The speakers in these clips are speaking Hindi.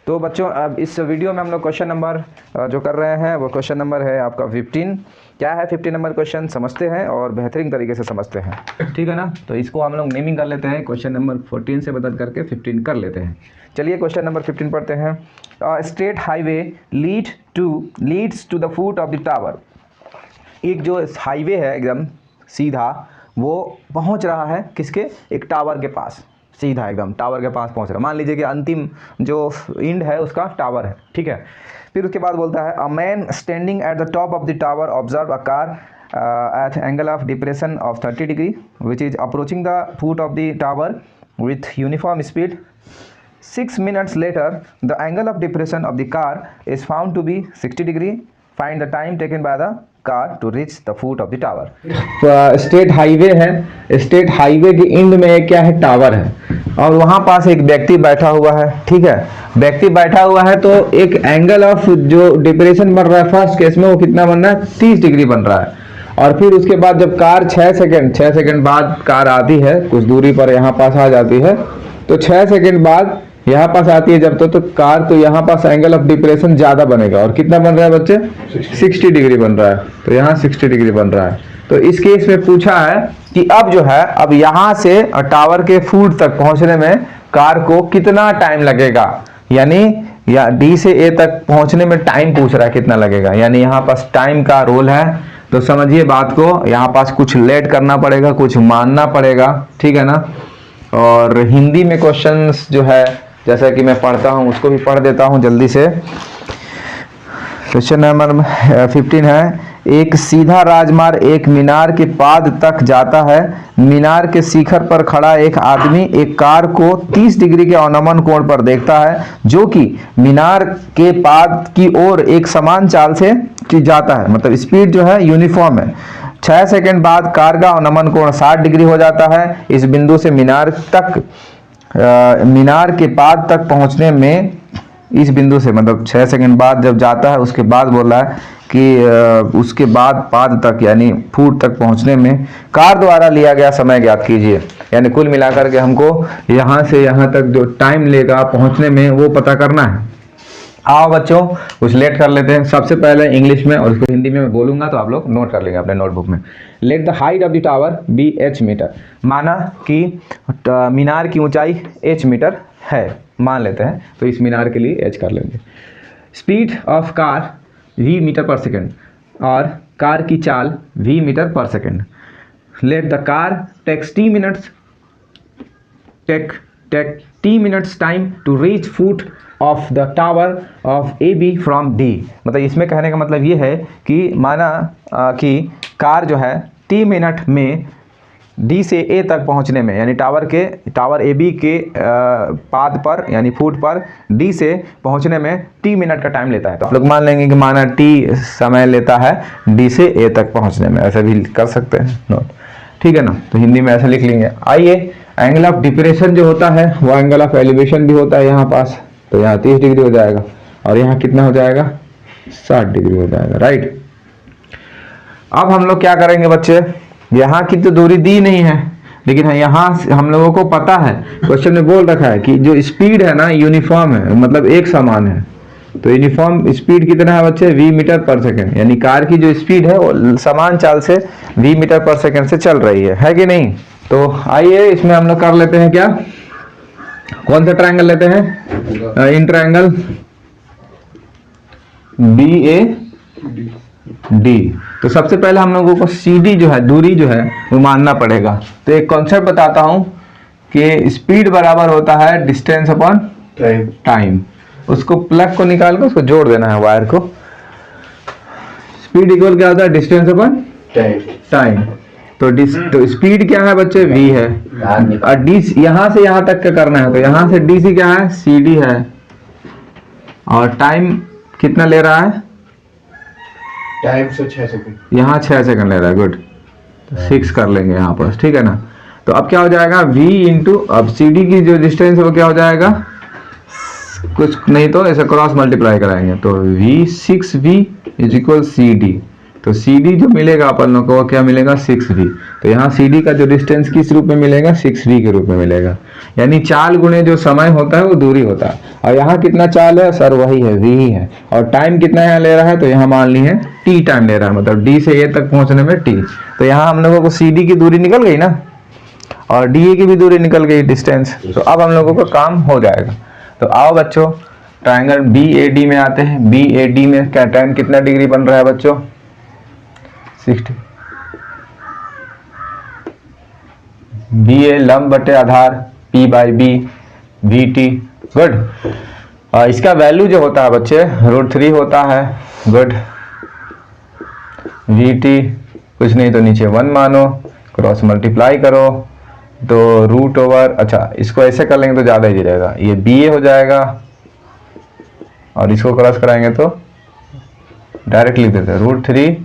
तो बच्चों अब इस वीडियो में हम लोग क्वेश्चन नंबर जो कर रहे हैं वो क्वेश्चन नंबर है आपका 15। क्या है 15 नंबर क्वेश्चन समझते हैं और बेहतरीन तरीके से समझते हैं, ठीक है ना। तो इसको हम लोग नेमिंग कर लेते हैं, क्वेश्चन नंबर 14 से बदल करके 15 कर लेते हैं। चलिए क्वेश्चन नंबर 15 पढ़ते हैं। Straight highway leads to the foot of the tower. एक जो हाईवे है एकदम सीधा, वो पहुंच रहा है किसके, एक टावर के पास, सीधा एकदम टावर के पास पहुंच रहा है। मान लीजिए कि अंतिम जो एंड है उसका टावर है, ठीक है। फिर उसके बाद बोलता है a man standing at the top of the tower observe a car eight angle of depression of 30 degree which is approaching the foot of the tower with uniform speed. 6 minutes later the angle of depression of the car is found to be 60 degree. Find the time taken by the car to reach the foot of the tower. State highway है, स्टेट हाईवे के एंड में क्या है, टावर है और वहाँ पास एक व्यक्ति बैठा हुआ है, ठीक है। व्यक्ति बैठा हुआ है तो एक एंगल ऑफ जो डिप्रेशन बन रहा है फर्स्ट केस में वो कितना बन रहा है, 30 डिग्री बन रहा है। और फिर उसके बाद जब कार 6 सेकंड बाद कार आती है, कुछ दूरी पर यहाँ पास आ जाती है, तो 6 सेकंड बाद यहाँ पास आती है जब तो कार, तो यहाँ पास एंगल ऑफ डिप्रेशन ज्यादा बनेगा। और कितना बन रहा है बच्चे, 60 डिग्री बन रहा है। तो यहाँ 60 डिग्री बन रहा है। तो इस केस में पूछा है कि अब जो है, अब यहाँ से टावर के फुट तक पहुंचने में कार को कितना टाइम लगेगा, यानी या डी से ए तक पहुंचने में टाइम पूछ रहा है कितना लगेगा, यानी यहाँ पास टाइम का रोल है। तो समझिए बात को, यहाँ पास कुछ लेट करना पड़ेगा, कुछ मानना पड़ेगा, ठीक है ना। और हिंदी में क्वेश्चंस जो है जैसा कि मैं पढ़ता हूँ उसको भी पढ़ देता हूँ जल्दी से। क्वेश्चन नंबर 15 है, एक सीधा राजमार्ग एक मीनार के पाद तक जाता है। मीनार के शिखर पर खड़ा एक आदमी एक कार को 30 डिग्री के अवनमन कोण पर देखता है, जो कि मीनार के पाद की ओर एक समान चाल से जाता है, मतलब स्पीड जो है यूनिफॉर्म है। 6 सेकंड बाद कार का अवनमन कोण 60 डिग्री हो जाता है। इस बिंदु से मीनार के पाद तक पहुंचने में, इस बिंदु से मतलब 6 सेकंड बाद जब जाता है उसके बाद बोल रहा है कि उसके बाद पाद तक यानी फुट तक पहुंचने में कार द्वारा लिया गया समय ज्ञात कीजिए। यानी कुल मिलाकर के हमको यहाँ से यहाँ तक जो टाइम लेगा पहुंचने में वो पता करना है। आओ बच्चों कुछ लेट कर लेते हैं। सबसे पहले इंग्लिश में और उसको हिंदी में मैं बोलूंगा तो आप लोग नोट कर लेंगे अपने नोटबुक में। Let the height of the tower be h metre. माना कि मीनार की ऊंचाई h मीटर है, मान लेते हैं, तो इस मीनार के लिए h कर लेंगे। Speed of car v metre per second, और कार की चाल v metre per second. Let the car takes t minutes time to reach foot of the tower of A B from D. मतलब इसमें कहने का मतलब ये है कि माना कि कार जो है t मिनट में डी से ए तक पहुंचने में, यानी टावर ए बी के पाद पर यानी फुट पर डी से पहुंचने में t मिनट का टाइम लेता है। तो आप लोग मान लेंगे कि माना t समय लेता है डी से ए तक पहुंचने में, ऐसे भी कर सकते हैं नोट, ठीक है ना। तो हिंदी में ऐसे लिख लेंगे। आइए, एंगल ऑफ डिप्रेशन जो होता है वो एंगल ऑफ एलिवेशन भी होता है यहाँ पास, तो यहाँ 30 डिग्री हो जाएगा और यहाँ कितना हो जाएगा, 60 डिग्री हो जाएगा, राइट। अब हम लोग क्या करेंगे बच्चे, यहाँ की तो दूरी दी नहीं है, लेकिन यहाँ हम लोगों को पता है, क्वेश्चन में बोल रखा है कि जो स्पीड है ना यूनिफॉर्म है, मतलब एक समान है। तो यूनिफॉर्म स्पीड कितना है बच्चे, v मीटर पर सेकेंड, यानी कार की जो स्पीड है वो समान चाल से v मीटर पर सेकेंड से चल रही है कि नहीं। तो आइए इसमें हम लोग कर लेते हैं क्या, कौन सा ट्रायंगल लेते हैं, in triangle B A D. तो सबसे पहले हम लोगों को सी डी जो है, दूरी जो है वो मानना पड़ेगा। तो एक कॉन्सेप्ट बताता हूं कि स्पीड बराबर होता है डिस्टेंस अपॉन टाइम। उसको प्लग को निकाल कर उसको जोड़ देना है वायर को। स्पीड इक्वल क्या होता है, डिस्टेंस अपॉन टाइम। तो स्पीड क्या है बच्चे, v है, और डी यहां से यहां तक का करना है, तो यहां से डी सी क्या है, सी डी है, और टाइम कितना ले रहा है, टाइम से 6 सेकंड, यहाँ 6 सेकंड ले रहा है, गुड। तो 6 कर लेंगे यहाँ पर, ठीक है ना। तो अब क्या हो जाएगा, v इंटू, अब सी डी की जो डिस्टेंस है वो क्या हो जाएगा, कुछ नहीं तो ऐसे क्रॉस मल्टीप्लाई कराएंगे, तो v 6v is equal C D, तो CD जो मिलेगा अपन लोग को वो क्या मिलेगा 6V। तो यहाँ CD का जो डिस्टेंस किस रूप में मिलेगा 6V के रूप में मिलेगा, यानी चाल गुणे जो समय होता है वो दूरी होता है। और यहाँ कितना चाल है सर, वही है V ही है। और टाइम कितना यहाँ ले रहा है, तो यहाँ मान ली है T टाइम ले रहा है, मतलब D से A तक पहुंचने में T। तो यहाँ हम लोगों को CD की दूरी निकल गई ना, और DA की भी दूरी निकल गई डिस्टेंस। तो अब हम लोगों का काम हो जाएगा। तो आओ बच्चों ट्रायंगल BAD में आते हैं। BAD में क्या टाइम कितना डिग्री बन रहा है बच्चों 60। BA लंब बटे आधार P/B VT। गुड। और इसका वैल्यू जो होता है बच्चे √3 होता है। गुड। VT कुछ नहीं तो नीचे 1 मानो, क्रॉस मल्टीप्लाई करो तो √, अच्छा इसको ऐसे कर लेंगे तो ज़्यादा ही रहेगा, ये BA हो जाएगा और इसको क्रॉस कराएंगे तो डायरेक्ट लिख देते हैं √3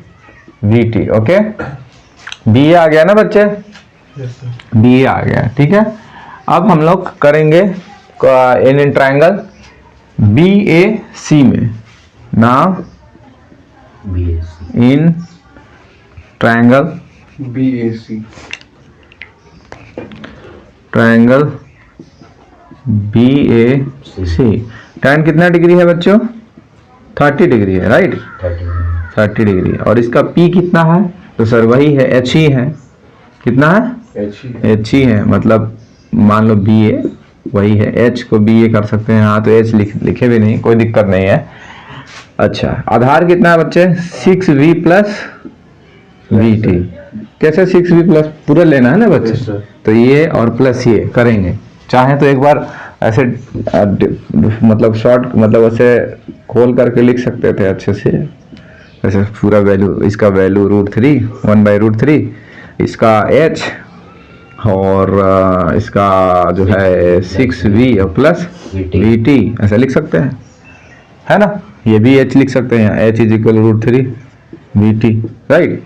VT। ओके, BA आ गया ना बच्चे, BA आ गया, ठीक है। अब हम लोग करेंगे इन ट्रायंगल BAC में। Now in triangle BAC tan कितना डिग्री है बच्चों 30 डिग्री है, राइट 30 डिग्री। और इसका P कितना है, तो सर वही है H ही है। कितना है H ही है, मतलब मान लो BA वही है, H को BA कर सकते हैं। हाँ तो H लिखे भी नहीं, कोई दिक्कत नहीं है। अच्छा आधार कितना है बच्चे 6V प्लस VT। कैसे 6V प्लस, पूरा लेना है ना बच्चे, तो ये और प्लस ये करेंगे। चाहे तो एक बार ऐसे मतलब शॉर्ट, मतलब ऐसे खोल करके लिख सकते थे अच्छे से, ऐसे पूरा वैल्यू, इसका वैल्यू √3 1/√3, इसका H और इसका जो है 6V और प्लस VT ऐसा लिख सकते हैं, है ना। ये भी H लिख सकते हैं, H = √3 VT, राइट,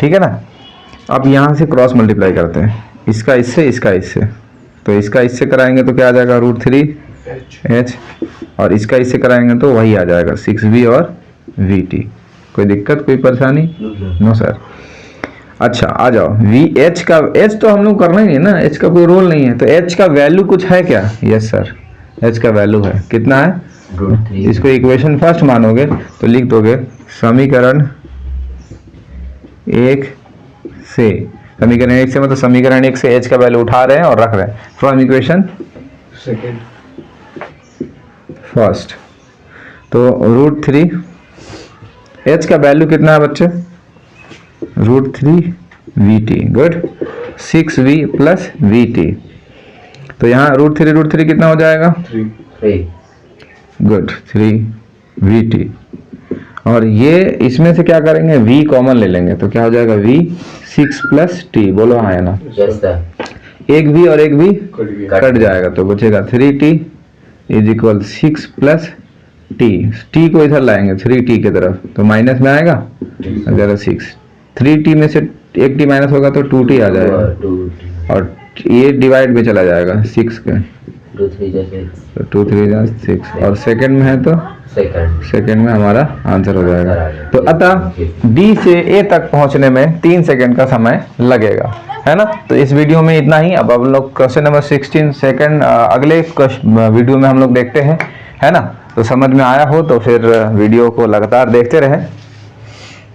ठीक है ना। अब यहाँ से क्रॉस मल्टीप्लाई करते हैं, इसका इससे, इसका इससे, तो इसका इससे कराएंगे तो क्या आ जाएगा √3 H, और इसका इससे कराएंगे तो वही आ जाएगा 6V और VT। कोई दिक्कत, कोई परेशानी? No sir. अच्छा आ जाओ VH का, H तो हम लोग करना ही है ना, H का कोई रोल नहीं है, तो H का वैल्यू कुछ है क्या? यस सर, H का वैल्यू है, कितना है √3। इसको इक्वेशन फर्स्ट मानोगे तो लिख दोगे समीकरण 1 से, समीकरण 1 से मतलब समीकरण 1 से H का वैल्यू उठा रहे हैं और रख रहे हैं फ्रॉम इक्वेशन सेकंड फर्स्ट। तो √3 H का वैल्यू कितना है बच्चे √3 VT। Good. 6V plus VT, तो यहाँ √3 कितना हो जाएगा 3। Good, 3 VT। और ये इसमें से क्या करेंगे V कॉमन ले लेंगे तो क्या हो जाएगा V 6 प्लस T। बोलो हाँ है ना, एक V और एक V कट जाएगा तो बचेगा 3T = 6 प्लस T। T को इधर लाएंगे 3T की तरफ तो माइनस में आएगा, अगर 6 3T में से एक T माइनस होगा तो 2T आ जाएगा, और ये डिवाइड में चला जाएगा 6 के, 2 3 6, और सेकंड में है तो सेकंड में हमारा आंसर हो जाएगा। तो अतः D से A तक पहुंचने में 3 सेकंड का समय लगेगा, है ना। तो इस वीडियो में इतना ही। अब हम लोग क्वेश्चन नंबर 16 सेकंड अगले वीडियो में हम लोग देखते हैं, है ना। तो समझ में आया हो तो फिर वीडियो को लगातार देखते रहें।